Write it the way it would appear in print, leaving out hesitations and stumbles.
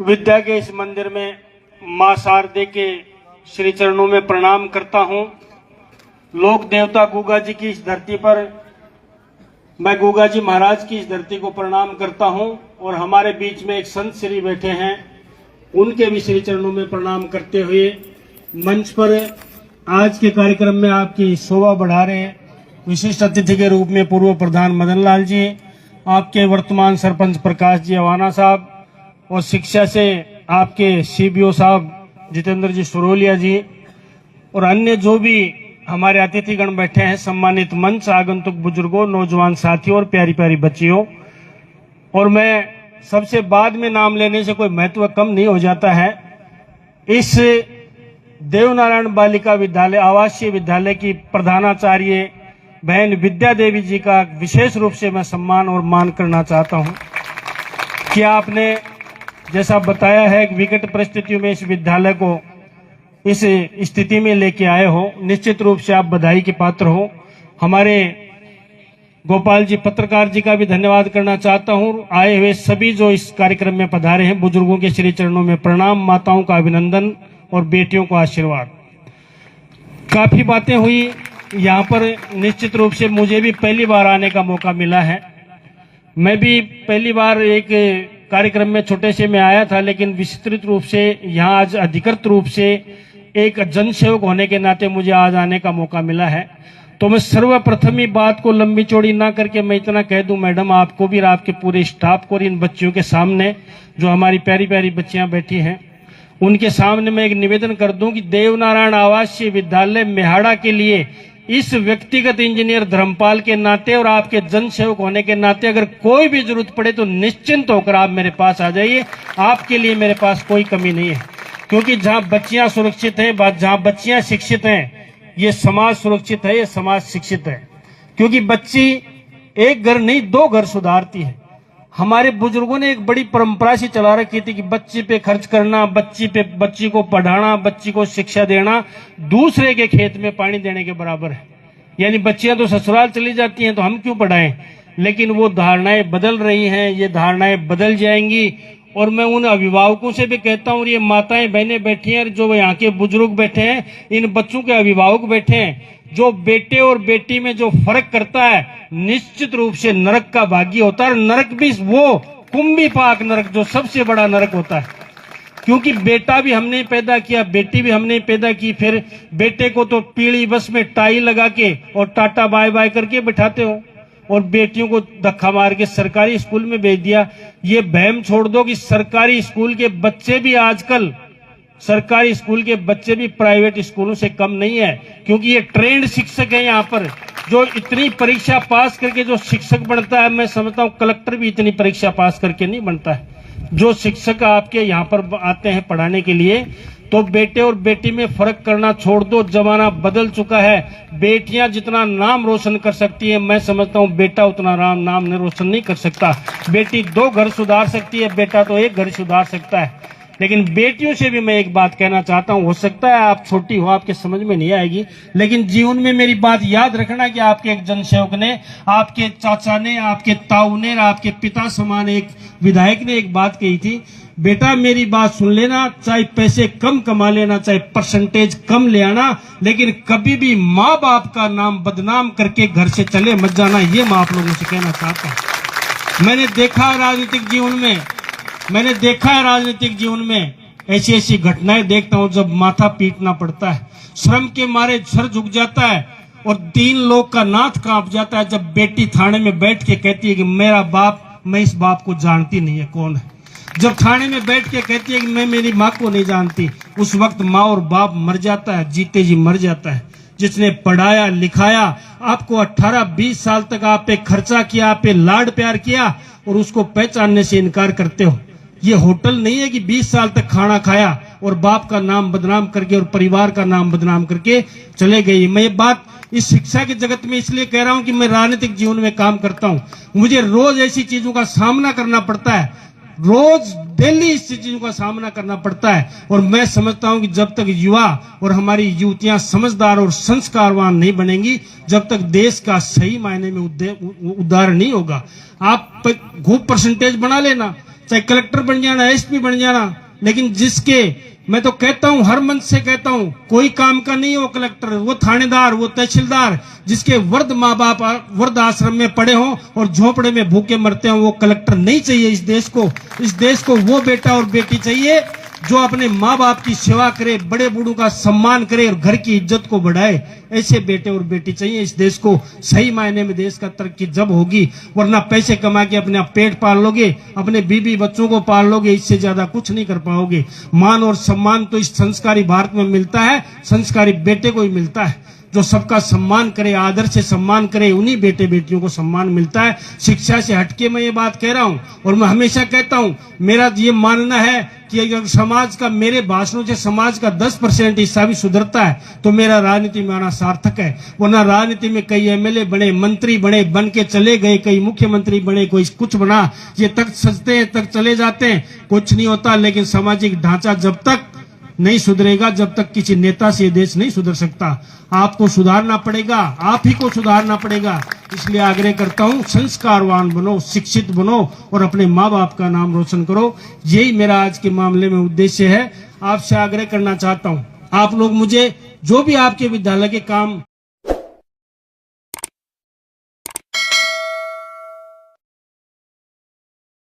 विद्या के इस मंदिर में मां शारदे के श्री चरणों में प्रणाम करता हूं। लोक देवता गुगा जी की इस धरती पर मैं गुगा जी महाराज की इस धरती को प्रणाम करता हूं और हमारे बीच में एक संत श्री बैठे हैं, उनके भी श्री चरणों में प्रणाम करते हुए मंच पर आज के कार्यक्रम में आपकी शोभा बढ़ा रहे विशिष्ट अतिथि के रूप में पूर्व प्रधान मदन लाल जी, आपके वर्तमान सरपंच प्रकाश जी अवाना साहब और शिक्षा से आपके सीबीओ साहब जितेंद्र जी सुरोलिया जी और अन्य जो भी हमारे अतिथिगण बैठे हैं, सम्मानित मंच, आगंतुक बुजुर्गों, नौजवान साथियों और प्यारी प्यारी बच्चियों। और मैं सबसे बाद में नाम लेने से कोई महत्व कम नहीं हो जाता है। इस देवनारायण बालिका विद्यालय आवासीय विद्यालय की प्रधानाचार्य बहन विद्या देवी जी का विशेष रूप से मैं सम्मान और मान करना चाहता हूं कि आपने जैसा बताया है कि विकट परिस्थितियों में इस विद्यालय को इस स्थिति में लेके आए हो, निश्चित रूप से आप बधाई के पात्र हो। हमारे गोपाल जी पत्रकार जी का भी धन्यवाद करना चाहता हूं। आए हुए सभी जो इस कार्यक्रम में पधारे हैं, बुजुर्गों के श्री चरणों में प्रणाम, माताओं का अभिनंदन और बेटियों को आशीर्वाद। काफी बातें हुई यहाँ पर, निश्चित रूप से मुझे भी पहली बार आने का मौका मिला है। मैं भी पहली बार एक कार्यक्रम में छोटे से में आया था, लेकिन विस्तृत रूप से यहाँ आज अधिकृत रूप से एक जनसेवक होने के नाते मुझे आज आने का मौका मिला है। तो मैं सर्वप्रथम ही बात को लंबी चौड़ी ना करके मैं इतना कह दूं, मैडम आपको भी, आपके पूरे स्टाफ को और इन बच्चियों के सामने जो हमारी प्यारी प्यारी बच्चियां बैठी हैं उनके सामने मैं एक निवेदन कर दूं कि देवनारायण आवासीय विद्यालय मेहाड़ा के लिए इस व्यक्तिगत इंजीनियर धर्मपाल के नाते और आपके जनसेवक होने के नाते अगर कोई भी जरूरत पड़े तो निश्चिंत होकर आप मेरे पास आ जाइए। आपके लिए मेरे पास कोई कमी नहीं है, क्योंकि जहां बच्चियां सुरक्षित हैं, जहां बच्चियां शिक्षित हैं, ये समाज सुरक्षित है, ये समाज शिक्षित है। क्योंकि बच्ची एक घर नहीं 2 घर सुधारती है। हमारे बुजुर्गों ने एक बड़ी परंपरा सी चला रखी थी कि बच्ची पे खर्च करना, बच्ची को पढ़ाना, बच्ची को शिक्षा देना दूसरे के खेत में पानी देने के बराबर है। यानी बच्चियां तो ससुराल चली जाती हैं तो हम क्यों पढ़ाएं। लेकिन वो धारणाएं बदल रही हैं, ये धारणाएं बदल जाएंगी। और मैं उन अभिभावकों से भी कहता हूं, ये माताएं बहनें बैठी हैं, जो यहाँ के बुजुर्ग बैठे हैं, इन बच्चों के अभिभावक बैठे हैं, जो बेटे और बेटी में जो फर्क करता है निश्चित रूप से नरक का भागी होता है। नरक भी वो कुंभी पाक नरक जो सबसे बड़ा नरक होता है, क्योंकि बेटा भी हमने पैदा किया, बेटी भी हमने पैदा की। फिर बेटे को तो पीली बस में टाई लगा के और टाटा बाय बाय करके बिठाते हो और बेटियों को धक्का मार के सरकारी स्कूल में भेज दिया। ये बहम छोड़ दो कि सरकारी स्कूल के बच्चे भी आजकल, सरकारी स्कूल के बच्चे भी प्राइवेट स्कूलों से कम नहीं है, क्योंकि ये ट्रेंड शिक्षक है। यहाँ पर जो इतनी परीक्षा पास करके जो शिक्षक बनता है, मैं समझता हूँ कलेक्टर भी इतनी परीक्षा पास करके नहीं बनता है। जो शिक्षक आपके यहाँ पर आते हैं पढ़ाने के लिए, तो बेटे और बेटी में फर्क करना छोड़ दो। जमाना बदल चुका है। बेटियां जितना नाम रोशन कर सकती है, मैं समझता हूं बेटा उतना नाम रोशन नहीं कर सकता। बेटी 2 घर सुधार सकती है, बेटा तो 1 घर सुधार सकता है। लेकिन बेटियों से भी मैं एक बात कहना चाहता हूं, हो सकता है आप छोटी हो, आपके समझ में नहीं आएगी, लेकिन जीवन में मेरी बात याद रखना कि आपके एक जनसेवक ने, आपके चाचा ने, आपके ताऊ ने, आपके पिता समान एक विधायक ने एक बात कही थी, बेटा मेरी बात सुन लेना, चाहे पैसे कम कमा लेना, चाहे परसेंटेज कम ले आना, लेकिन कभी भी माँ बाप का नाम बदनाम करके घर से चले मत जाना। ये मैं आप लोगों से कहना चाहता हूँ। मैंने देखा है राजनीतिक जीवन में ऐसी ऐसी घटनाएं देखता हूँ जब माथा पीटना पड़ता है, श्रम के मारे सर झुक जाता है और 3 लोग का नाथ कांप जाता है जब बेटी थाने में बैठ के कहती है कि मेरा बाप, मैं इस बाप को जानती नहीं है कौन है। जब थाने में बैठ के कहती है कि मैं मेरी माँ को नहीं जानती, उस वक्त माँ और बाप मर जाता है, जीते जी मर जाता है। जिसने पढ़ाया लिखाया, आपको 18-20 साल तक आप पे खर्चा किया, आप पे लाड प्यार किया और उसको पहचानने से इनकार करते हो। ये होटल नहीं है कि 20 साल तक खाना खाया और बाप का नाम बदनाम करके और परिवार का नाम बदनाम करके चले गए। मैं ये बात इस शिक्षा के जगत में इसलिए कह रहा हूं कि मैं राजनीतिक जीवन में काम करता हूं, मुझे रोज ऐसी चीजों का सामना करना पड़ता है, रोज डेली इस चीजों का सामना करना पड़ता है। और मैं समझता हूं कि जब तक युवा और हमारी युवतियां समझदार और संस्कारवान नहीं बनेंगी, जब तक देश का सही मायने में उद्धार नहीं होगा। आप खूब परसेंटेज बना लेना, चाहे कलेक्टर बन जाना, एसपी बन जाना, लेकिन जिसके, मैं तो कहता हूं, हर मंच से कहता हूं, कोई काम का नहीं है वो कलेक्टर, वो थानेदार, वो तहसीलदार, जिसके वृद्ध माँ बाप वृद्ध आश्रम में पड़े हों और झोपड़े में भूखे मरते हों, वो कलेक्टर नहीं चाहिए इस देश को। इस देश को वो बेटा और बेटी चाहिए जो अपने माँ बाप की सेवा करे, बड़े बूढ़ों का सम्मान करे और घर की इज्जत को बढ़ाए। ऐसे बेटे और बेटी चाहिए इस देश को। सही मायने में देश का तरक्की जब होगी, वरना पैसे कमा के अपने पेट पाल लोगे, अपने बीबी बच्चों को पाल लोगे, इससे ज्यादा कुछ नहीं कर पाओगे। मान और सम्मान तो इस संस्कारी भारत में मिलता है, संस्कारी बेटे को ही मिलता है, जो सबका सम्मान करे, आदर से सम्मान करे, उन्हीं बेटे बेटियों को सम्मान मिलता है। शिक्षा से हटके मैं ये बात कह रहा हूं, और मैं हमेशा कहता हूं, मेरा ये मानना है कि अगर समाज का, मेरे भाषणों से समाज का 10% हिस्सा भी सुधरता है तो मेरा राजनीति में आना सार्थक है। वरना राजनीति में कई एमएलए बने, मंत्री बने, बन के चले गए, कई मुख्यमंत्री बने, कोई कुछ बना, ये तक सजते हैं, तक चले जाते हैं, कुछ नहीं होता। लेकिन सामाजिक ढांचा जब तक नहीं सुधरेगा, जब तक किसी नेता से देश नहीं सुधर सकता। आपको सुधारना पड़ेगा, आप ही को सुधारना पड़ेगा। इसलिए आग्रह करता हूं, संस्कारवान बनो, शिक्षित बनो और अपने माँ बाप का नाम रोशन करो। यही मेरा आज के मामले में उद्देश्य है। आपसे आग्रह करना चाहता हूं, आप लोग मुझे जो भी आपके विद्यालय के काम